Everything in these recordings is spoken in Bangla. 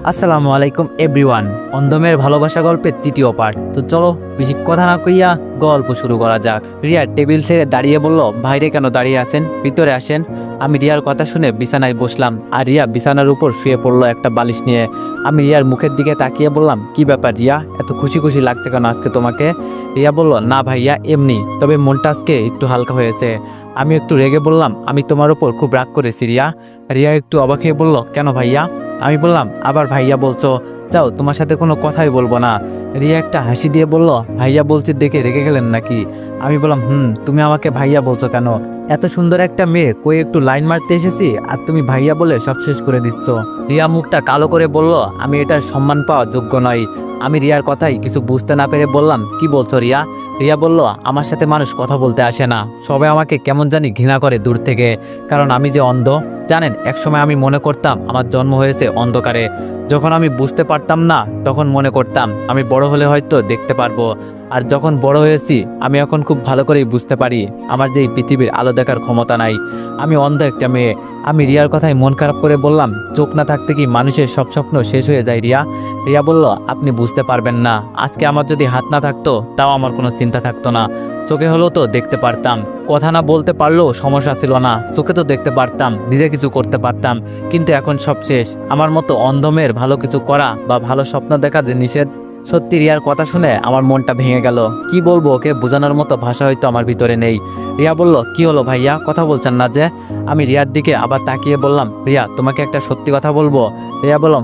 আসসালামু আলাইকুম এভরিওয়ান। অন্ধমের ভালোবাসা গল্পের তৃতীয় পার্ট। তো চলো বেশি কথা না কইয়া গল্প শুরু করা যাক। রিয়া টেবিল ছেড়ে দাঁড়িয়ে বলল, ভাইরে কেন দাঁড়িয়ে আছেন, ভিতরে আসেন। আমি রিয়ার কথা শুনে বিছানায় বসলাম, আর রিয়া বিছানার উপর শুয়ে পড়লো একটা বালিশ নিয়ে। আমি রিয়ার মুখের দিকে তাকিয়ে বললাম, কি ব্যাপার রিয়া, এত খুশি খুশি লাগছে কেন আজকে তোমাকে? রিয়া বলল, না ভাইয়া এমনি, তবে মনটা আজকে একটু হালকা হয়েছে। আমি একটু রেগে বললাম, আমি তোমার উপর খুব রাগ করেছি রিয়া। রিয়া একটু অবাক হয়ে বলল, কেন ভাইয়া? আমি বললাম, আবার ভাইয়া বলছো, যাও তোমার সাথে কোনো কথাই বলবো না। রিয়া একটা হাসি দিয়ে বলল, ভাইয়া বলছি দেখে রেগে গেলেন নাকি? আমি বললাম, তুমি আমাকে ভাইয়া বলছো কেন? এত সুন্দর একটা মেয়ে কই একটু লাইন মারতে এসেছি আর তুমি ভাইয়া বলে সব শেষ করে দিচ্ছ। রিয়া মুখটা কালো করে বলল, আমি এটার সম্মান পাওয়ার যোগ্য নই। আমি রিয়ার কথাই কিছু বুঝতে না পেরে বললাম, কি বলছো রিয়া? রিয়া বলল, আমার সাথে মানুষ কথা বলতে আসে না, সবাই আমাকে কেমন জানি ঘৃণা করে দূর থেকে, কারণ আমি যে অন্ধ। জানেন, একসময় আমি মনে করতাম আমার জন্ম হয়েছে অন্ধকারে। যখন আমি বুঝতে পারতাম না তখন মনে করতাম আমি বড় হলে হয়তো দেখতে পারবো। আর যখন বড় হয়েছি আমি এখন খুব ভালো করেই বুঝতে পারি আমার যে এই পৃথিবীর আলো দেখার ক্ষমতা নাই। আমি অন্ধ একটা মেয়ে। আমি রিয়ার কথায় মন খারাপ করে বললাম, চোখ না থাকতে কি মানুষের সব স্বপ্ন শেষ হয়ে যায় রিয়া? রিয়া বলল, আপনি বুঝতে পারবেন না, আজকে আমার যদি হাত না থাকতো তাও আমার কোনো চিন্তা থাকতো না। চোখে হলেও তো দেখতে পারতাম, কথা না বলতে পারলেও সমস্যা ছিল না, চোখে তো দেখতে পারতাম, নিজে কিছু করতে পারতাম। কিন্তু এখন সব শেষ। আমার মতো অন্ধমের ভালো কিছু করা বা ভালো স্বপ্ন দেখা যে নিষেধ। সত্যি রিয়ার কথা শুনে আমার মনটা ভেঙে গেল। কি বলবো ওকে বোঝানোর মতো ভাষা হয়তো আমার ভিতরে নেই। রিয়া বলল, কি হলো ভাইয়া, কথা বলছেন না যে? আমি রিয়ার দিকে আবার তাকিয়ে বললাম, রিয়া তোমাকে একটা সত্যি কথা বলবো? রিয়া বলল,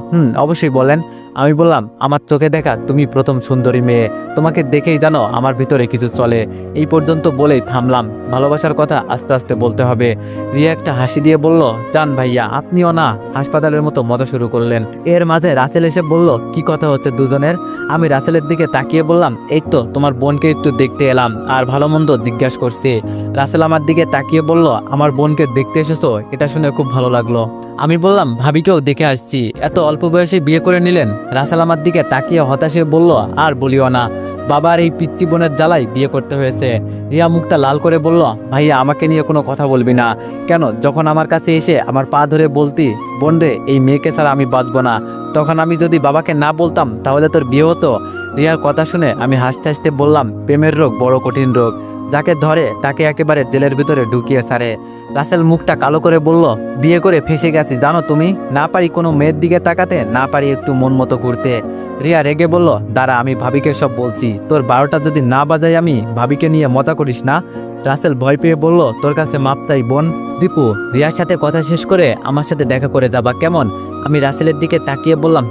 অবশ্যই বলেন। আমি বললাম, আমার চোখে দেখা তুমি প্রথম সুন্দরী মেয়ে, তোমাকে দেখেই জানো আমার ভিতরে কিছু চলে। এই পর্যন্ত বলেই থামলাম, ভালোবাসার কথা আস্তে আস্তে বলতে হবে। রিয়া একটা হাসি দিয়ে বলল, জান ভাইয়া আপনিও না, হাসপাতালের মতো মজা শুরু করলেন। এর মাঝে রাসেল এসে বলল, কি কথা হচ্ছে দুজনের? আমি রাসেলের দিকে তাকিয়ে বললাম, এই তো তোমার বোনকে একটু দেখতে এলাম আর ভালো মন্দ জিজ্ঞাসা করছি। রাসেল আমার দিকে তাকিয়ে বলল, আমার বোনকে দেখতে এসেছো, এটা শুনে খুব ভালো লাগলো। আমি বললাম, ভাবিকেও দেখে আসছি, এত অল্প বয়সে বিয়ে করে নিলেন? রাসেল আমার দিকে তাকিয়ে হতাশে বলল, আর বলিও না, বাবার এই পিচ্চি বোনের জ্বালাই বিয়ে করতে হয়েছে। রিয়া মুখটা লাল করে বলল, ভাইয়া আমাকে নিয়ে কোনো কথা বলবি না কেন? যখন আমার কাছে এসে আমার পা ধরে বলতি, বোন রে এই মেয়েকে ছাড়া আমি বাঁচবো না, তখন আমি যদি বাবাকে না বলতাম তাহলে তোর বিয়ে হতো? রিয়ার কথা শুনে আমি হাসতে হাসতে বললাম, প্রেমের রোগ বড় কঠিন রোগ, যাকে ধরে তাকে একেবারে জেলের ভিতরে ঢুকিয়ে ছাড়ে। রাসেল মুখটা কালো করে বলল, বিয়ে করে ফেসে গেছি জানো তুমি, না পারি কোনো মেয়ের দিকে তাকাতে, না পারি একটু মন মতো ঘুরতে। রিয়া রেগে বলল, দাঁড়া আমি ভাবিকে সব বলছি, তোর 12টা যদি না বাজাই আমি ভাবিকে নিয়ে মজা করিস না। রাসেল ভয় পেয়ে বলল, তোর কাছে মাপ চাই বোন। দীপু, রিয়ার সাথে কথা শেষ করে আমার সাথে দেখা করে যাবা কেমন? আমি রাসেলের দিকে তাকিয়ে বললাম,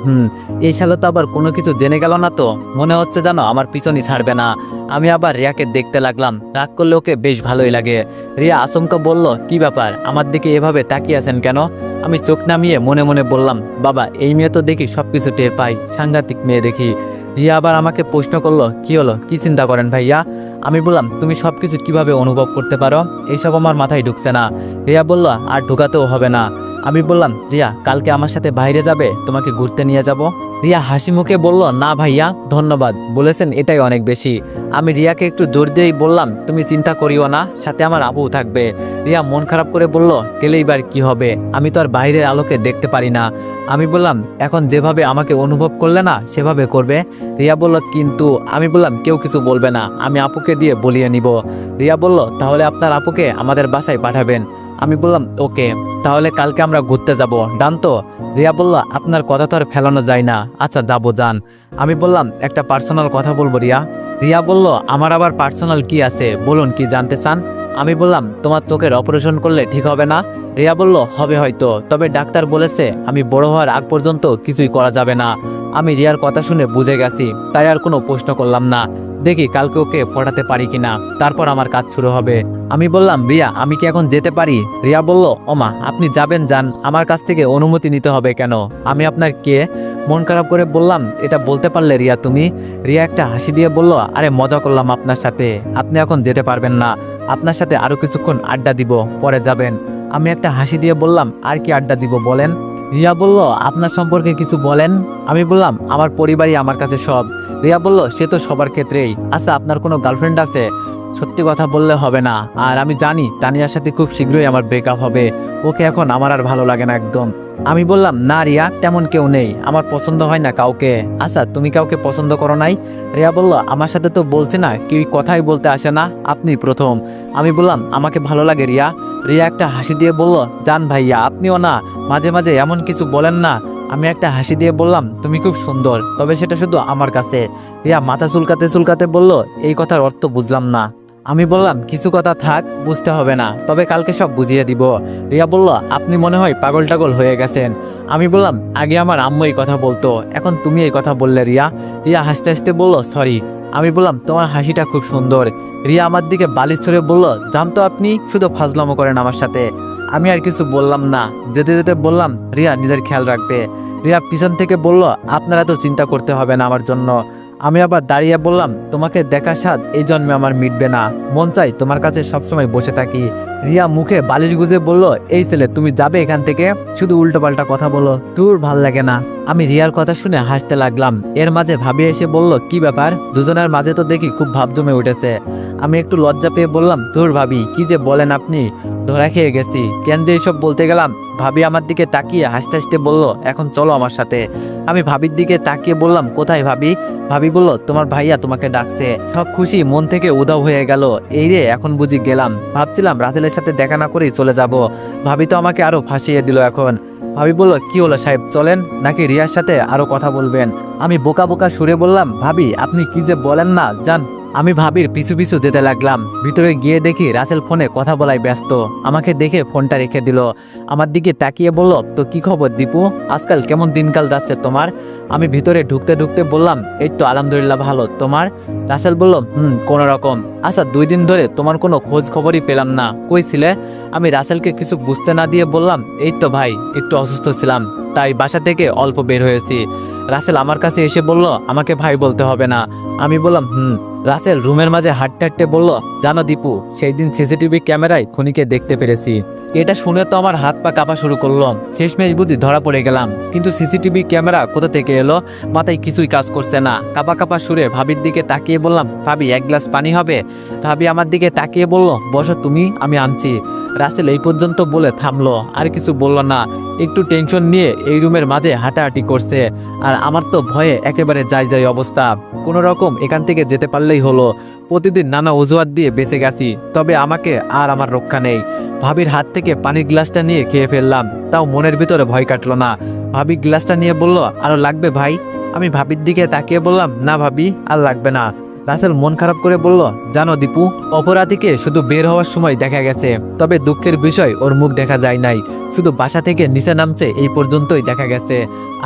এই সালে তো আবার কোনো কিছু জেনে গেল না তো? মনে হচ্ছে জানো আমার পিছনই ছাড়বে না। আমি আবার রিয়াকে দেখতে লাগলাম, রাগ করলে ওকে বেশ ভালোই লাগে। রিয়া আচমকা বলল, কি ব্যাপার, আমার দিকে এভাবে তাকিয়ে আছেন কেন? আমি চোখ নামিয়ে মনে মনে বললাম, বাবা এই মেয়ে তো দেখি সবকিছু টের পাই, সাংঘাতিক মেয়ে দেখি। রিয়া আবার আমাকে প্রশ্ন করলো, কি হলো, কি চিন্তা করেন ভাইয়া? আমি বললাম, তুমি সবকিছু কিভাবে অনুভব করতে পারো, এইসব আমার মাথায় ঢুকছে না। রিয়া বলল, আর ঢুকাতেও হবে না। আমি বললাম, রিয়া কালকে আমার সাথে বাইরে যাবে, তোমাকে ঘুরতে নিয়ে যাব। রিয়া হাসি মুখে বলল, না ভাইয়া ধন্যবাদ, বলেছেন এটাই অনেক বেশি। আমি রিয়াকে একটু জোর দিয়েই বললাম, তুমি চিন্তা করিও না, সাথে আমার আবু থাকবে। রিয়া মন খারাপ করে বলল, গেলেই বার কি হবে, আমি তো আর বাইরের আলোকে দেখতে পারি না। আমি বললাম, এখন যেভাবে আমাকে অনুভব করলে না সেভাবে করবে। রিয়া বলল, কিন্তু? আমি বললাম, কেউ কিছু বলবে না, আমি আপুকে দিয়ে বলিয়ে নিব। রিয়া বলল, তাহলে আপনার আপুকে আমাদের বাসায় পাঠাবেন। আমি বললাম, ওকে, তাহলে কালকে আমরা ঘুরতে যাব, ডান তো? রিয়া বলল, আপনার কথা তো আর ফেলানো যায় না, আচ্ছা যাবো যান। আমি বললাম, একটা পার্সোনাল কথা বলবো রিয়া। রিয়া বলল, আমার আবার পার্সোনাল কি আছে, বলুন কি জানতে চান? আমি বললাম, তোমার চোখের অপারেশন করলে ঠিক হবে না? রিয়া বলল, হবে হয়তো, তবে ডাক্তার বলেছে আমি বড় হওয়ার আগ পর্যন্ত কিছুই করা যাবে না। আমি রিয়ার কথা শুনে বুঝে গেছি, তাই আর কোনো প্রশ্ন করলাম না। দেখি কালকে ওকে পড়াতে পারি কিনা, তারপর আমার কাজ শুরু হবে। আমি বললাম, রিয়া আমি কি এখন যেতে পারি? রিয়া বলল, ওমা আপনি যাবেন যান, আমার কাছ থেকে অনুমতি নিতে হবে কেন? আমি আপনার কে? মন খারাপ করে বললাম, এটা বলতে পারলে রিয়া তুমি? রিয়া একটা হাসি দিয়ে বলল, আরে মজা করলাম আপনার সাথে, আপনি এখন যেতে পারবেন না, আপনার সাথে আরো কিছুক্ষণ আড্ডা দিব, পরে যাবেন। আমি একটা হাসি দিয়ে বললাম, আর কি আড্ডা দিব বলেন? রিয়া বলল, আপনার সম্পর্কে কিছু বলেন। আমি বললাম, আমার পরিবারই আমার কাছে সব। রিয়া বলল, সে তো সবার ক্ষেত্রেই। আচ্ছা আপনার কোনো গার্লফ্রেন্ড আছে? সত্যি কথা বললে হবে না, আর আমি জানি তানিয়ার সাথে খুব শীঘ্রই আমার ব্রেকআপ হবে, ওকে এখন আমার আর ভালো লাগে না একদম। আমি বললাম, না রিয়া, তেমন কেউ নেই, আমার পছন্দ হয় না কাউকে। আচ্ছা, তুমি কাউকে পছন্দ করো নাই? রিয়া বলল, আমার সাথে তো বলছে না, কেউ কথাই বলতে আসে না, আপনি প্রথম। আমি বললাম, আমাকে ভালো লাগে রিয়া। রিয়া একটা হাসি দিয়ে বলল, জান ভাইয়া, আপনিও না মাঝে মাঝে এমন কিছু বলেন না। আমি একটা হাসি দিয়ে বললাম, তুমি খুব সুন্দর, তবে সেটা শুধু আমার কাছে। রিয়া মাথা চুলকাতে চুলকাতে বলল, এই কথার অর্থ বুঝলাম না। আমি বললাম, কিছু কথা থাক, বুঝতে হবে না, তবে কালকে সব বুঝিয়ে দিব। রিয়া বলল, আপনি মনে হয় পাগল টাগল হয়ে গেছেন। আমি বললাম, আগে আমার আম্মু এই কথা বলতো, এখন তুমি এই কথা বললে রিয়া। রিয়া হাসতে হাসতে বলল, সরি। আমি বললাম, তোমার হাসিটা খুব সুন্দর। রিয়া আমার দিকে বালিশ ছড়ে বলল, জানতো আপনি শুধু ফাজলামো করেন আমার সাথে। আমি আর কিছু বললাম না, যেতে যেতে বললাম, রিয়া নিজের খেয়াল রাখবে। রিয়া পিছন থেকে বলল, আপনারা তো চিন্তা করতে হবে না আমার জন্য। আমি আবার দাঁড়িয়ে বললাম, তোমাকে দেখার স্বাদ এই জন্মে আমার মিটবে না, মন চাই তোমার কাছে সবসময় বসে থাকি। রিয়া মুখে বালিশ গুজে বলল, এই ছেলে, তুমি যাবে এখান থেকে? শুধু উল্টোপাল্টা কথা বলো, তোর ভাল লাগে না। আমি রিয়ার কথা শুনে হাসতে লাগলাম। এর মাঝে ভাবি এসে বলল, কি ব্যাপার, দুজনের মাঝে তো দেখি খুব ভাব জমে উঠেছে। আমি একটু লজ্জা পেয়ে বললাম, তোর ভাবি, কি যে বলেন আপনি, ধরা খেয়ে গেছি। কেন যে এইসব বলতে গেলাম। ভাবি আমার দিকে তাকিয়ে হাসতে হাসতে বলল, এখন চলো আমার সাথে। আমি ভাবির দিকে তাকিয়ে বললাম, কোথায় ভাবি? ভাবি বলল, তোমার ভাইয়া তোমাকে ডাকছে। সব খুশি মন থেকে উধাও হয়ে গেল। এই রে, এখন বুঝি গেলাম। ভাবছিলাম রাসেলের সাথে দেখা না করেই চলে যাব। ভাবি তো আমাকে আরো ফাঁসিয়ে দিল এখন। ভাবি বলল, কি হলো সাহেব, চলেন নাকি রিয়ার সাথে আরো কথা বলবেন? আমি বোকা বোকা সুরে বললাম, ভাবি, আপনি কি যে বলেন না, যান। আমি ভাবির পিছু পিছু যেতে লাগলাম। ভিতরে গিয়ে দেখি রাসেল ফোনে কথা বলায় ব্যস্ত। আমাকে দেখে ফোনটা রেখে দিল। আমার দিকে তাকিয়ে বলল, তো কি খবর দীপু, আজকাল কেমন দিনকাল যাচ্ছে তোমার? আমি ভিতরে ঢুকতে ঢুকতে বললাম, এই তো আলহামদুলিল্লাহ ভালো, তোমার? রাসেল বলল, কোন রকম। আচ্ছা, 2 দিন ধরে তোমার কোনো খোঁজ খবরই পেলাম না, কই ছিলে? আমি রাসেলকে কিছু বুঝতে না দিয়ে বললাম, এই তো ভাই, একটু অসুস্থ ছিলাম, তাই বাসা থেকে অল্প বের হয়েছি। রাসেল আমার কাছে এসে বলল, আমাকে ভাই বলতে হবে না। আমি বললাম, রাসেল রুমের মাঝে হাঁটতে হাঁটতে বলল, জানো দীপু, সেই দিন সিসিটিভি ক্যামেরায় খুনিকে দেখতে পেরেছি। এটা শুনে তো আমার হাত পা কাঁপা শুরু করলো। শেষমেশ বুঝি ধরা পড়ে গেলাম, কিন্তু সিসিটিভি ক্যামেরা কোথা থেকে এলো, মাথায় কিছুই কাজ করছে না। কাঁপা কাঁপা সুরে ভাবির দিকে তাকিয়ে বললাম, ভাবি, 1 গ্লাস পানি হবে? ভাবি আমার দিকে তাকিয়ে বলল, বসো তুমি, আমি আনছি। রাসেল এই পর্যন্ত বলে থামলো, আর কিছু বলল না। একটু টেনশন নিয়ে এই রুমের মাঝে হাঁটাহাঁটি করছে। আর আমার তো ভয়ে একেবারে যাই যাই অবস্থা। কোনো রকম এখান থেকে যেতে পারলেই হলো। প্রতিদিন নানা অজুহাত দিয়ে বেঁচে গেছি, তবে আমাকে আর আমার রক্ষা নেই। ভাবির হাত থেকে পানির গ্লাসটা নিয়ে খেয়ে ফেললাম, তাও মনের ভিতরে ভয় কাটলো না। ভাবি গ্লাসটা নিয়ে বলল, আরো লাগবে ভাই? আমি ভাবির দিকে তাকিয়ে বললাম, না ভাবি, আর লাগবে না। রাসেল মন খারাপ করে বলল, জানো দীপু, অপরাধীকে শুধু বের হওয়ার সময় দেখা গেছে, তবে দুঃখের বিষয় ওর মুখ দেখা যায় নাই। শুধু বাসা থেকে নিচে নামছে এই পর্যন্তই দেখা গেছে।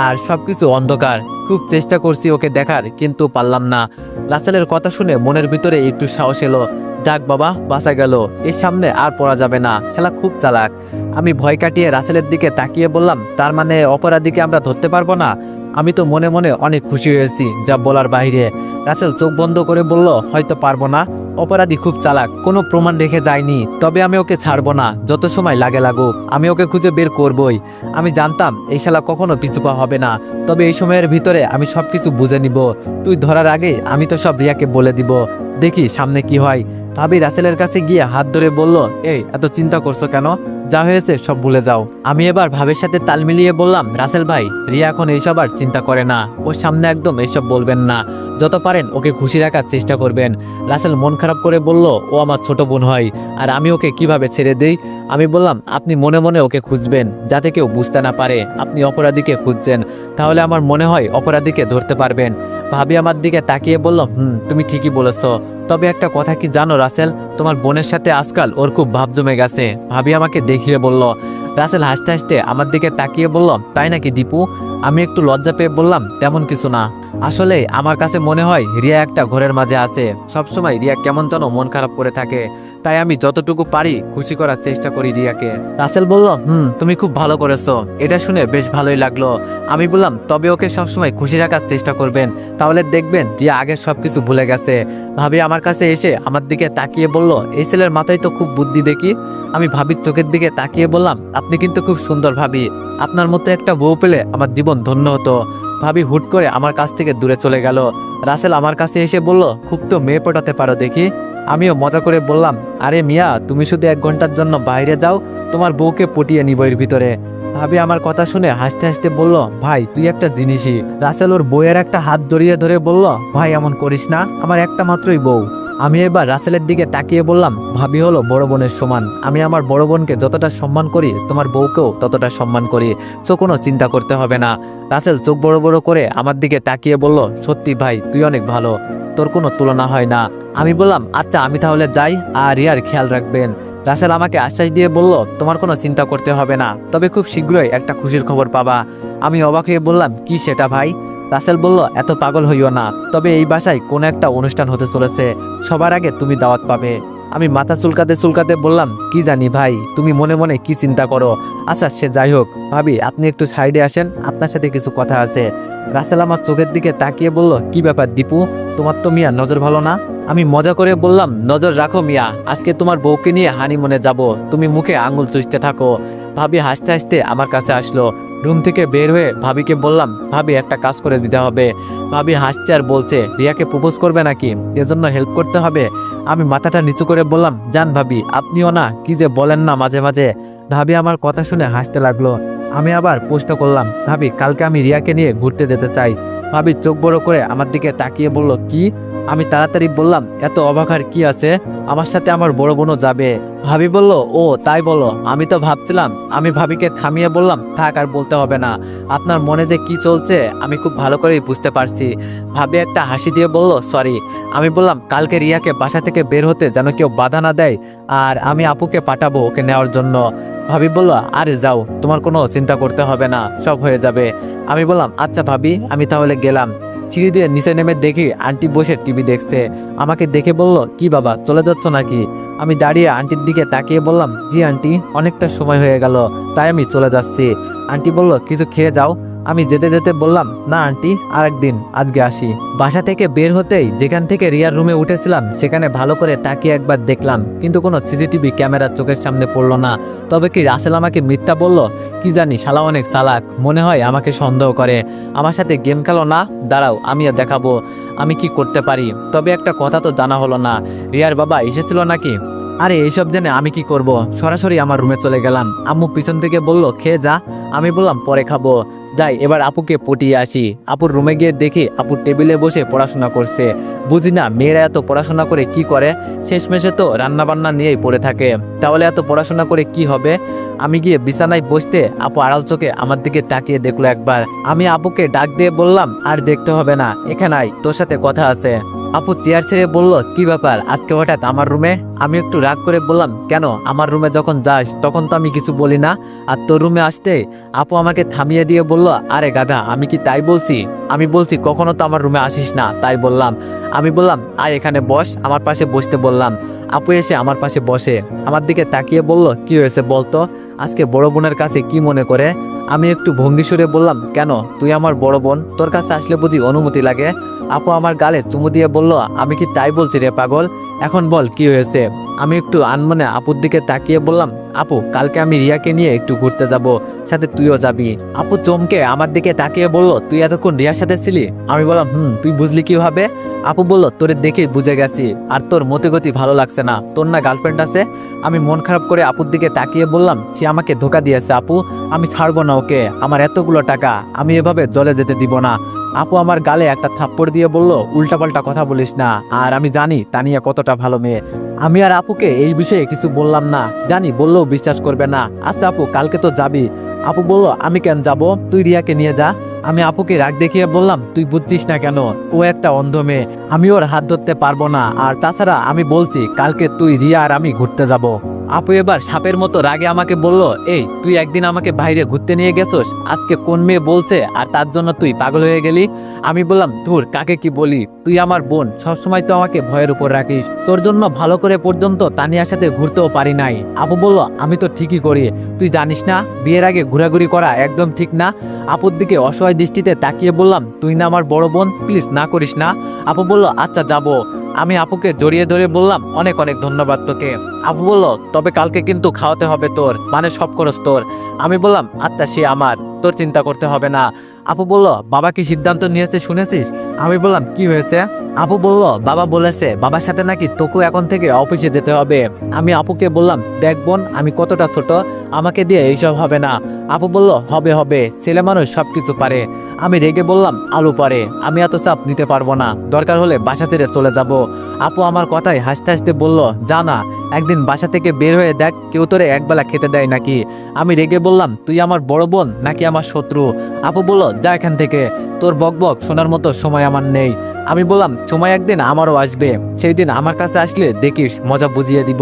আর সবকিছু অন্ধকার। খুব চেষ্টা করছি ওকে দেখার, কিন্তু পারলাম না। রাসেলের কথা শুনে মনের ভিতরে একটু সাহস এলো। যাক বাবা, বাঁচা গেল, এর সামনে আর পড়া যাবে না, শালা খুব চালাক। আমি ভয় কাটিয়ে রাসেলের দিকে তাকিয়ে বললাম, তার মানে অপরাধীকে আমরা ধরতে পারবো না? আমি তো মনে মনে অনেক খুশি হয়েছি, যা বলার বাইরে। রাসেল চোখ বন্ধ করে বলল, হয়তো পারবো না, অপরাধী খুব চালাক, কোনো প্রমাণ রেখে যায়নি, তবে আমি ওকে ছাড়বো না, যত সময় লাগে লাগুক, আমি ওকে খুঁজে বের করবই। আমি জানতাম এই শালা কখনো পিছুপা হবে না, তবে এই সময়ের ভিতরে আমি সবকিছু বুঝে নিব। তুই ধরার আগে আমি তো সব রিয়াকে বলে দিব, দেখি সামনে কি হয়। ভাবি রাসেলের কাছে গিয়ে হাত ধরে বলল, এই এত চিন্তা করছো কেন, যা হয়েছে সব ভুলে যাও। আমি এবার ভাবের সাথে তাল মিলিয়ে বললাম, রাসেল ভাই, রিয়া এখন এইসব আর চিন্তা করে না, ওর সামনে একদম এইসব বলবেন না, যত পারেন ওকে খুশি রাখার চেষ্টা করবেন। রাসেল মন খারাপ করে বলল, ও আমার ছোট বোন হয়, আর আমি ওকে কিভাবে ছেড়ে দেই? আমি বললাম, আপনি মনে মনে ওকে খুঁজবেন, যাতে কেউ বুঝতে না পারে আপনি অপরাধীকে খুঁজছেন, তাহলে আমার মনে হয় অপরাধীকে ধরতে পারবেন। ভাবি আমার দিকে তাকিয়ে বলল, তুমি ঠিকই বলেছ, তবে একটা কথা কি জানো রাসেল, তোমার বোনের সাথে আজকাল ওর খুব ভাব জমে গেছে। ভাবি আমাকে দেখিয়ে বলল। রাসেল হাসতে হাসতে আমার দিকে তাকিয়ে বলল, তাই নাকি দীপু? আমি একটু লজ্জা পেয়ে বললাম, তেমন কিছু না, আসলে আমার কাছে মনে হয় রিয়া একটা ঘরের মাঝে আছে, সবসময় রিয়া কেমন যেন মন খারাপ করে থাকে, তাই আমি যতটুকু পারি খুশি করার চেষ্টা করি রিয়াকে। রাসেল বলল, তুমি খুব ভালো করেছো, এটা শুনে বেশ ভালোই লাগলো। আমি বললাম, তবে ওকে সবসময় খুশি রাখার চেষ্টা করবেন, তাহলে দেখবেন রিয়া আগের সবকিছু ভুলে গেছে। ভাবি আমার কাছে এসে আমার দিকে তাকিয়ে বলল, এই ছেলের মাথায় তো খুব বুদ্ধি দেখি। আমি ভাবির চোখের দিকে তাকিয়ে বললাম, আপনি কিন্তু খুব সুন্দর ভাবি, আপনার মতো একটা বউ পেলে আমার জীবন ধন্য হতো। ভাবি হুট করে আমার কাছ থেকে দূরে চলে গেল। রাসেল আমার কাছে এসে বলল, খুব তো মেয়ে পটাতে পারো দেখি। আমিও মজা করে বললাম, আরে মিয়া, তুমি শুধু 1 ঘন্টার জন্য বাইরে যাও, তোমার বউকে পটিয়ে নিব এর ভিতরে। ভাবি আমার কথা শুনে হাসতে হাসতে বলল, ভাই তুই একটা জিনিসই। রাসেল ওর বউয়ের একটা হাত জড়িয়ে ধরে বলল, ভাই এমন করিস না, আমার একটা মাত্রই বউ। আমি এবার রাসেলের দিকে তাকিয়ে বললাম, ভাবি হলো বড় বোনের সমান, আমি আমার বড় বোনকে যতটা সম্মান করি তোমার বউকেও ততটা সম্মান করি, তো কোনো চিন্তা করতে হবে না। রাসেল চোখ বড় বড় করে আমার দিকে তাকিয়ে বলল, সত্যি ভাই তুই অনেক ভালো, তোর কোনো তুলনা হয় না। আমি বললাম, আচ্ছা আমি তাহলে যাই, আর রিয়ার খেয়াল রাখবেন। রাসেল আমাকে আশ্বাস দিয়ে বলল, তোমার কোনো চিন্তা করতে হবে না, তবে খুব শীঘ্রই একটা খুশির খবর পাবা। আমি অবাক হয়ে বললাম, কি সেটা ভাই? রাসেল বলল, এত পাগল হইও না, তবে এই বাসায় কোনো একটা অনুষ্ঠান হতে চলেছে, সবার আগে তুমি দাওয়াত পাবে। আমি মাথা চুলকাতে চুলকাতে বললাম, কি জানি ভাই, তুমি মনে মনে কি চিন্তা করো। আচ্ছা সে যাই হোক, ভাবি আপনি একটু সাইডে আসেন, আপনার সাথে কিছু কথা আছে। রাসেল আমার চোখের দিকে তাকিয়ে বলল, কি ব্যাপার দীপু, তোমার তো মিয়া নজর ভালো না? আমি মজা করে বললাম, নজর রাখো মিয়া, আজকে তোমার বউকে নিয়ে হানিমুনে যাব, তুমি মুখে আঙুল চুষতে থাকো। ভাবি হাসতে হাসতে আমার কাছে আসলো। রুম থেকে বের হয়ে ভাবিকে বললাম, ভাবি একটা কাজ করে দিতে হবে। ভাবি হাসছে আর বলছে, রিয়াকে প্রপোজ করবে নাকি, এজন্য হেল্প করতে হবে। আমি মাথাটা নিচু করে বললাম, জান ভাবি, আপনিও না কি যে বলেন না মাঝে মাঝে। ভাবি আমার কথা শুনে হাসতে লাগলো। আমি আবার প্রশ্ন করলাম, ভাবি কালকে আমি রিয়াকে নিয়ে ঘুরতে যেতে চাই। ভাবি চোখ বড় করে আমার দিকে তাকিয়ে বলল, কি? আমি তাড়াতাড়ি বললাম, এত অবাক আর কি আছে, আমার সাথে আমার বড় বোনও যাবে। ভাবি বলল, ও তাই বলো, আমি তো ভাবছিলাম। আমি ভাবিকে থামিয়ে বললাম, থাক আর বলতে হবে না, আপনার মনে যে কি চলছে আমি খুব ভালো করেই বুঝতে পারছি। ভাবি একটা হাসি দিয়ে বলল, সরি। আমি বললাম, কালকে রিয়াকে বাসা থেকে বের হতে যেন কেউ বাধা না দেয়, আর আমি আপুকে পাঠাবো ওকে নেওয়ার জন্য। ভাবি বলল, আরে যাও, তোমার কোনো চিন্তা করতে হবে না, সব হয়ে যাবে। আমি বললাম, আচ্ছা ভাবি, আমি তাহলে গেলাম। সিঁড়ি দিয়ে নিচে নেমে দেখি আন্টি বসে টিভি দেখছে। আমাকে দেখে বলল, কি বাবা চলে যাচ্ছ নাকি? আমি দাঁড়িয়ে আন্টির দিকে তাকিয়ে বললাম, জি আন্টি, অনেকটা সময় হয়ে গেল, তাই আমি চলে যাচ্ছি। আন্টি বলল, কিছু খেয়ে যাও। আমি যেতে যেতে বললাম, না আন্টি, আরেকদিন, আজকে আসি। বাসা থেকে বের হতেই যেখান থেকে রিয়ার রুমে উঠেছিলাম সেখানে ভালো করে তাকিয়ে একবার দেখলাম, কিন্তু কোনো সিসিটিভি ক্যামেরা চোখের সামনে পড়লো না। তবে কি রাসেল আমাকে মিথ্যা বলল? কি জানি, শালা অনেক চালাক, মনে হয় আমাকে সন্দেহ করে। আমার সাথে গেম খেলো না, দাঁড়াও আমিও দেখাবো আমি কি করতে পারি। তবে একটা কথা তো জানা হলো না, রিয়ার বাবা এসেছিল নাকি? আরে এইসব জেনে আমি কি করব, সরাসরি আমার রুমে চলে গেলাম। আম্মু পিছন থেকে বলল, খেয়ে যা। আমি বললাম, পরে খাবো। যাই এবার আপুকে পটিয়ে আসি। আপুর রুমে গিয়ে দেখি আপু টেবিলে বসে পড়াশোনা করছে। বুঝি না মেয়েরা এত পড়াশোনা করে কি করে, শেষমেশে তো রান্নাবান্না নিয়েই পড়ে থাকে। তাহলে এত পড়াশোনা করে কি হবে? আমি গিয়ে বিছানায় বসতে আপু আড়াল চোখে আমার দিকে তাকিয়ে দেখলো একবার। আমি আপুকে ডাক দিয়ে বললাম, আর দেখতে হবে না, এখানে আয়, তোর সাথে কথা আছে। আপু চেয়ার ছেড়ে বলল, কি ব্যাপার আজকে হঠাৎ আমার রুমে? আমি একটু রাগ করে বললাম, কেন, আমার রুমে যখন যাস তখন তো আমি কিছু বলি না, আর তোর রুমে আসতে? আপু আমাকে থামিয়ে দিয়ে বলল, আরে গাধা, আমি কি তাই বলছি? আমি বলছি কখনো তো আমার রুমে আসিস না, তাই বললাম। আমি বললাম, আয় এখানে বস, আমার পাশে বসতে বললাম। আপু এসে আমার পাশে বসে আমার দিকে তাকিয়ে বলল, কি হয়েছে বলতো, আজকে বড় বোনের কাছে কি মনে করে? আমি একটু ভঙ্গি সুরে বললাম, কেন, তুই আমার বড় বোন, তোর কাছে আসলে বুঝি অনুমতি লাগে? আপু আমার গালে চুমু দিয়ে বলল, আমি কি তাই বলছি রে পাগল, এখন বল কি হয়েছে? আমি একটু আনমনে আপুর দিকে তাকিয়ে বললাম, আপু কালকে আমি রিয়াকে নিয়ে একটু ঘুরতে যাব, সাথে তুইও যাবি। আপু চমকে আমার দিকে তাকিয়ে বলল, তুই এতক্ষণ রিয়ার সাথে ছিলি? আমি বললাম, তুই বুঝলি কিভাবে? আপু বলল, তোরে দেখে বুঝে গেছি, আর তোর মতিগতি ভালো লাগছে না, তোর না গার্লফ্রেন্ড আছে? আমি মন খারাপ করে আপুর দিকে তাকিয়ে বললাম, সে আমাকে ধোকা দিয়েছে আপু, আমি ছাড়বো না ওকে, আমার এতগুলো টাকা আমি এভাবে জলে যেতে দিব না। আপু আমার গালে একটা থাপ্পড় দিয়ে বলল, উল্টাপাল্টা কথা বলিস না, আর আমি জানি তানিয়া কতটা ভালো মেয়ে। আমি আর আপুকে এই বিষয়ে কিছু বললাম না, জানি বললেও বিশ্বাস করবে না। আচ্ছা আপু কালকে তো যাবি? আপু বলল, আমি কেন যাব, তুই রিয়াকে নিয়ে যা। আমি আপুকে রাগ দেখিয়ে বললাম, তুই বুঝছিস না কেন, ও একটা অন্ধ মেয়ে, আমি ওর হাত ধরতে পারবো না, আর তাছাড়া আমি বলছি কালকে তুই রিয়া আর আমি ঘুরতে যাব। আপু এবার সাপের মতো রাগে আমাকে বলল, এই তুই একদিন আমাকে বাইরে ঘুরতে নিয়ে গেছোস, আজকে কোন মেয়ে বলছে আর তার জন্য তুই পাগল হয়ে গেলি? আমি বললাম, ধুর কাকে কি বলি, তুই আমার বোন, সবসময় তো আমাকে ভয়ের উপর রাখিস, তোর জন্য ভালো করে পর্যন্ত তানিয়ার সাথে ঘুরতেও পারি নাই। আপু বলল, আমি তো ঠিকই করি, তুই জানিস না বিয়ের আগে ঘোরাঘুরি করা একদম ঠিক না। আপুর দিকে অসহায় দৃষ্টিতে তাকিয়ে বললাম, তুই না আমার বড় বোন, প্লিজ না করিস না। আপু বলল, আচ্ছা যাবো। আমি আপুকে জড়িয়ে ধরে বললাম, অনেক অনেক ধন্যবাদ তোকে। আপু বলল, তবে কালকে কিন্তু খাওয়াতে হবে তোর, মানে সব খরচ তোর। আমি বললাম, আচ্ছা সে আমার, তোর চিন্তা করতে হবে না। আপু বলল, বাবা কি সিদ্ধান্ত নিয়েছে শুনেছিস? আমি বললাম, কি হয়েছে? আপু বলল বাবা বলেছে বাবার সাথে নাকি তোকে এখন থেকে অফিসে যেতে হবে। আমি আপুকে বললাম দেখ বোন, আমি কতটা ছোট, আমাকে দিয়ে এইসব হবে না। আপু বলল হবে হবে, ছেলে মানুষ সবকিছু পারে। আমি রেগে বললাম আলু পারে, আমি এত চাপ নিতে পারবো না, দরকার হলে বাসা ছেড়ে চলে যাব। আপু আমার কথায় হাসতে হাসতে বলল যা না, একদিন বাসা থেকে বের হয়ে দেখ কেউ তোরে একবেলা খেতে দেয় নাকি। আমি রেগে বললাম তুই আমার বড় বোন নাকি আমার শত্রু। আপু বলল যা এখান থেকে, তোর বকবক শোনার মতো সময় আমার নেই। আমি বললাম সময় একদিন আমারও আসবে, সেই দিন আমার কাছে আসলে দেখিস মজা বুঝিয়ে দিব।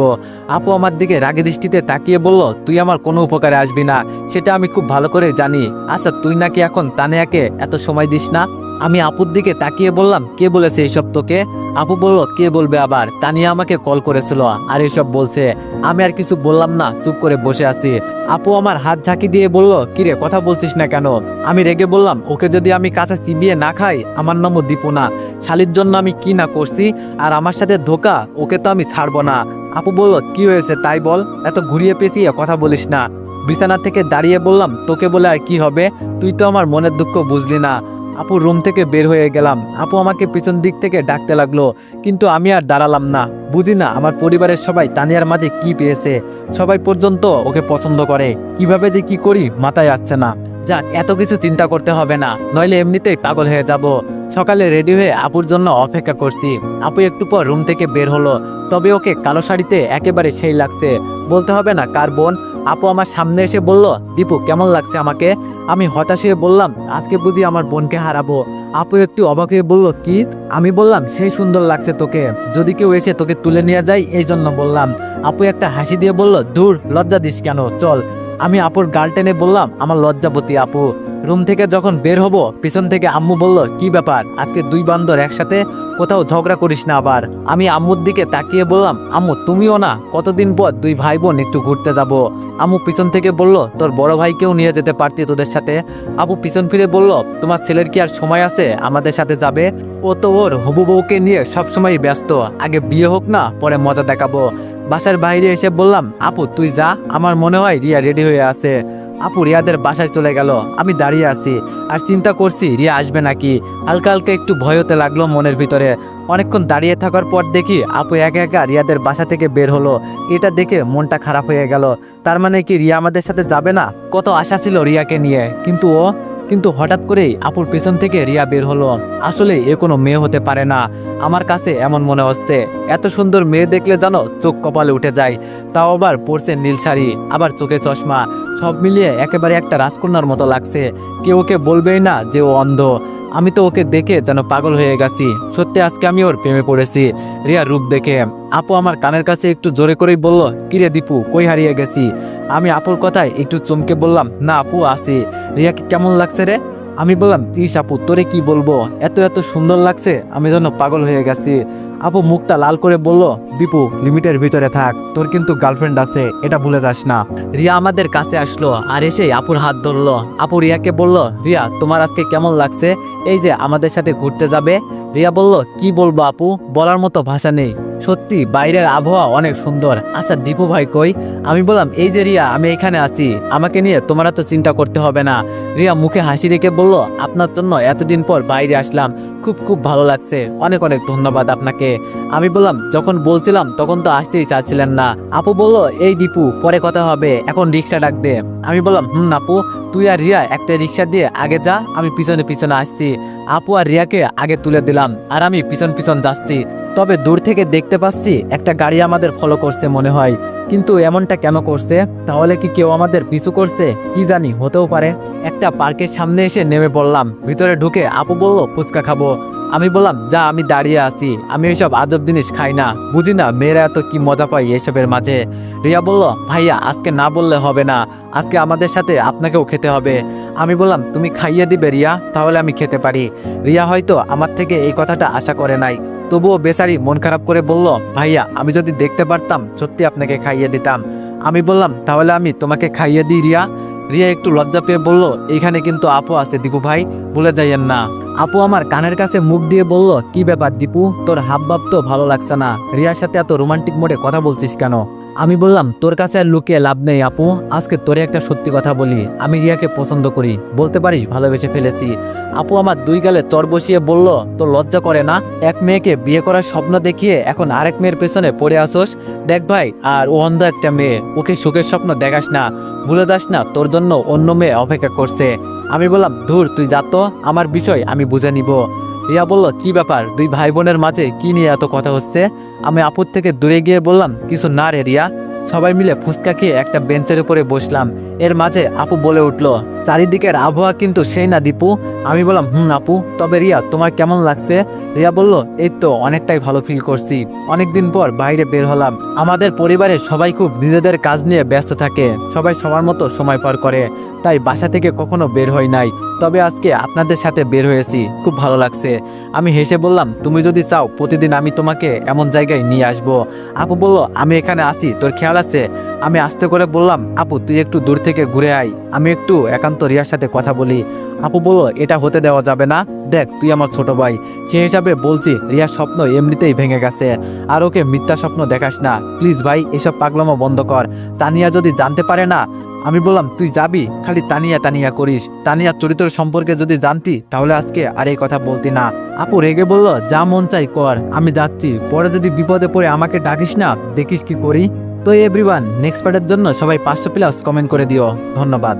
আপু আমার দিকে রাগে দৃষ্টিতে তাকিয়ে বলল তুই আমার কোনো উপকারে আসবি না, সেটা আমি খুব ভালো করে জানি। আচ্ছা তুই নাকি এখন তানিয়াকে এত সময় দিস না। আমি আপুর দিকে তাকিয়ে বললাম কে বলেছে এইসব তোকে। আপু বলল কে বলবে আবার, তানিয়া আমাকে কল করেছিল আর এইসব বলছে। আমি আর কিছু বললাম না, চুপ করে বসে আছি। আপু আমার হাত ঝাঁকি দিয়ে বলল কিরে কথা বলছিস না কেন। আমি রেগে বললাম ওকে যদি আমি কাঁচা চিবিয়ে না খাই আমার নামও দীপু না। শালির জন্য আমি কি না করছি, আর আমার সাথে ধোকা, ওকে তো আমি ছাড়বো না। আপু বলল কি হয়েছে তাই বল, এত ঘুরিয়ে পেঁচিয়ে কথা বলিস না। বিছানা থেকে দাঁড়িয়ে বললাম তোকে বলে আর কি হবে, তুই তো আমার মনের দুঃখ বুঝলি না। আপু রুম থেকে বের হয়ে গেলাম। আপু আমাকে পিছন দিক থেকে ডাকতে লাগলো, কিন্তু আমি আর দাঁড়ালাম না। বুঝি না আমার পরিবারের সবাই তানিয়ার মাঝে কি পেয়েছে, সবাই পর্যন্ত ওকে পছন্দ করে। কিভাবে যে কি করি মাথায় আসছে না। যাক এত কিছু চিন্তা করতে হবে না, নইলে এমনিতেই পাগল হয়ে যাব। সকালে রেডি হয়ে আপুর জন্য অপেক্ষা করছি। আপু একটু পর রুম থেকে বের হলো, তবে ওকে কালো শাড়িতে একেবারে সেই লাগছে, বলতে হবে না কার বোন। আপু আমার সামনে এসে বলল দীপু কেমন লাগছে আমাকে। আমি হতাশ হয়ে বললাম আজকে বুঝি আমার বোনকে হারাবো। আপু একটু অবাক হয়ে বলল কি। আমি বললাম সেই সুন্দর লাগছে তোকে, যদি কেউ এসে তোকে তুলে নিয়ে যায় এই জন্য বললাম। আপু একটা হাসি দিয়ে বলল দূর, লজ্জা দিস কেন, চল। আমি আপুর গাল টেনে বললাম আমার লজ্জাবতী আপু। রুম থেকে যখন বের হব পিছন থেকে আম্মু বলল কি ব্যাপার আজকে দুই বান্দর একসাথে, কোথাও ঝগড়া করিস না আবার। আমি আম্মুর দিকে তাকিয়ে বললাম আম্মু তুমিও না, কতদিন পর দুই ভাই বোন একটু ঘুরতে যাব। আম্মু পিছন থেকে বলল তোর বড় ভাইকেও নিয়ে যেতে পারতি তোদের সাথে। আপু পিছন ফিরে বলল তোমার ছেলের কি আর সময় আছে আমাদের সাথে যাবে, ও তো ওর হবু বউকে নিয়ে সবসময় ব্যস্ত, আগে বিয়ে হোক না পরে মজা দেখাবো। বাসার বাইরে এসে বললাম আপু তুই যা, আমার মনে হয় রিয়া রেডি হয়ে আছে। আপু রিয়াদের বাসায় চলে গেল। আমি দাঁড়িয়ে আছি আর চিন্তা করছি রিয়া আসবে নাকি। হালকা হালকা একটু ভয় হতে লাগলো মনের ভিতরে। অনেকক্ষণ দাঁড়িয়ে থাকার পর দেখি আপু একা একা রিয়াদের বাসা থেকে বের হলো। এটা দেখে মনটা খারাপ হয়ে গেল। তার মানে কি রিয়া আমাদের সাথে যাবে না। কত আশা ছিল রিয়াকে নিয়ে, কিন্তু হঠাৎ করেই আপুর পেছন থেকে রিয়া বের হলো। আসলে এ কোনো মেয়ে হতে পারে না, আমার কাছে এমন মনে হচ্ছে। এত সুন্দর মেয়ে দেখলে জানো চোখ কপালে উঠে যায়, তাও আবার পরছে নীল শাড়ি, আবার চোখে চশমা, সব মিলিয়ে একেবারে একটা রাজকন্যার মতো লাগছে। কেউ ওকে বলবেই না যে ও অন্ধ। আমি তো ওকে দেখে যেন পাগল হয়ে গেছি। সত্যি আজকে আমি ওর প্রেমে পড়েছি রিয়ার রূপ দেখে। আপু আমার কানের কাছে একটু জোরে করেই বলল কিরে দীপু কই হারিয়ে গেছি। আমি আপুর কথায় একটু চমকে বললাম না আপু আসি। রিয়াকে কেমন লাগছে রে। আমি বললাম ইস আপু তোরে কি বলবো, এত এত সুন্দর লাগছে, আমি যেন পাগল হয়ে গেছি। আপু মুখটা লাল করে বলল দীপু লিমিটের ভিতরে থাক, তোর কিন্তু গার্লফ্রেন্ড আছে এটা ভুলে যাস না। রিয়া আমাদের কাছে আসলো আর এসে আপুর হাত ধরলো। আপু রিয়াকে বলল রিয়া তোমার আজকে কেমন লাগছে, এই যে আমাদের সাথে ঘুরতে যাবে। রিয়া বলল কি বলবো আপু, বলার মতো ভাষা নেই, সত্যি বাইরের আবহাওয়া অনেক সুন্দর। আচ্ছা দীপু ভাই কই। আমি বললাম এই যে রিয়া আমি এখানে আছি, আমাকে নিয়ে তোমার তো চিন্তা করতে হবে না। রিয়া মুখে হাসি রেখে বলল আপনার জন্য এতদিন পর বাইরে আসলাম, খুব খুব ভালো লাগছে, অনেক অনেক ধন্যবাদ আপনাকে। আমি বললাম যখন বলছিলাম তখন তো আসতেই চাচ্ছিলেন না। আপু বলল এই দীপু পরে কথা হবে, এখন রিক্সা ডাক দে। আমি বললাম আপু তুই আর রিয়া একটা রিক্সা দিয়ে আগে যা, আমি পিছনে পিছনে আসছি। আপু আর রিয়াকে আগে তুলে দিলাম আর আমি পিছন পিছন যাচ্ছি। তবে দূর থেকে দেখতে পাচ্ছি একটা গাড়ি আমাদের ফলো করছে মনে হয়, কিন্তু এমনটা কেন করছে, তাহলে কি কেউ আমাদের পিছু করছে, কি জানি, হতেও পারে। একটা পার্কের সামনে এসে নেমে পড়লাম। ভিতরে ঢুকে আপু বলল ফুচকা খাবো। আমি বললাম যা আমি দাঁড়িয়ে আছি, আমি এইসব আজব জিনিস খাই না, বুঝি না মেয়েরা এত কি মজা পায় এসবের মাঝে। রিয়া বলল ভাইয়া আজকে না বললে হবে না, আজকে আমাদের সাথে আপনাকেও খেতে হবে। আমি বললাম তুমি খাইয়ে দিবে রিয়া, তাহলে আমি খেতে পারি। রিয়া হয়তো আমার থেকে এই কথাটা আশা করে নাই, তবুও বেচারি মন খারাপ করে বলল ভাইয়া আমি যদি দেখতে পারতাম সত্যি আপনাকে খাইয়ে দিতাম। আমি বললাম তাহলে আমি তোমাকে খাইয়ে দিই রিয়া। রিয়া একটু লজ্জা পেয়ে বলল এইখানে কিন্তু আপু আছে দীপু ভাই, ভুলে যাইয়েন না। আপু আমার কানের কাছে মুখ দিয়ে বলল কি ব্যাপার দীপু, তোর হাবভাব তো ভালো লাগছে না, রিয়ার সাথে এত রোমান্টিক মোডে কথা বলছিস কেন। আমি বললাম তোর কাছে আর লুকিয়ে লাভ নেই আপু, আজকে তোরে একটা সত্যি কথা বলি, আমি রিয়াকে পছন্দ করি, বলতে পারিস ভালোবেসে ফেলেছি। আপু আমার দুই গালে চর বসিয়ে বলল, তোর লজ্জা করে না? এক মেয়েকে বিয়ে করার স্বপ্ন দেখিয়ে এখন আরেক মেয়ের পেছনে পড়ে আসোস। দেখ ভাই, আর ও অন্ধ একটা মেয়ে, ওকে সুখের স্বপ্ন দেখাস না, ভুলে যাস না তোর জন্য অন্য মেয়ে অপেক্ষা করছে। আমি বললাম ধুর তুই যা তো, আমার বিষয় আমি বুঝে নিব। রিয়া বলল, কি ব্যাপার, দুই ভাই বোনের মাঝে কি নিয়ে এত কথা হচ্ছে? আমি আপুর থেকে দূরে গিয়ে বললাম, কিছু না রে রিয়া। সবাই মিলে ফুচকা খেয়ে একটা বেঞ্চের উপরে বসলাম। এর মাঝে আপু বলে উঠলো, চারিদিকের আবহাওয়া কিন্তু সেই না দীপু। আমি বললাম, আপু, তবে রিয়া তোমার কেমন লাগছে? রিয়া বলল, এই তো অনেকটাই ভালো ফিল করছি, অনেকদিন পর বাইরে বের হলাম। আমাদের পরিবারের সবাই খুব নিজেদের কাজ নিয়ে ব্যস্ত থাকে, সবাই সবার মতো সময় পার করে, তাই বাসা থেকে কখনো বের হই নাই, তবে আজকে আপনাদের সাথে বের হয়েছি, খুব ভালো লাগছে। আমি হেসে বললাম, তুমি যদি চাও প্রতিদিন আমি তোমাকে এমন জায়গায় নিয়ে আসবো। আপু বলল, আমি এখানে আছি, তোর খেয়াল আছে? আমি আস্তে করে বললাম, আপু তুই একটু দূর থেকে ঘুরে আয়, আমি একটু একান্ত রিয়ার সাথে কথা বলি। আপু বলল, এটা হতে দেওয়া যাবে না, দেখ তুই আমার ছোট ভাই, সেই হিসাবে বলছি রিয়ার স্বপ্ন এমনিতেই ভেঙে গেছে, আর ওকে মিথ্যা স্বপ্ন দেখাস না প্লিজ ভাই, এসব পাগলামো বন্ধ কর, তানিয়া যদি জানতে পারে না। আমি বললাম, তুই যাবি, খালি তানিয়া তানিয়া করিস, তানিয়ার চরিত্র সম্পর্কে যদি জানতি তাহলে আজকে আর এই কথা বলতি না। আপু রেগে বলল, যা মন চাই কর, আমি যাচ্ছি, পরে যদি বিপদে পড়ে আমাকে ডাকিস না, দেখিস কি করি। তো এভরিওয়ান, নেক্সট পার্টের জন্য সবাই 500+ কমেন্ট করে দিও। ধন্যবাদ।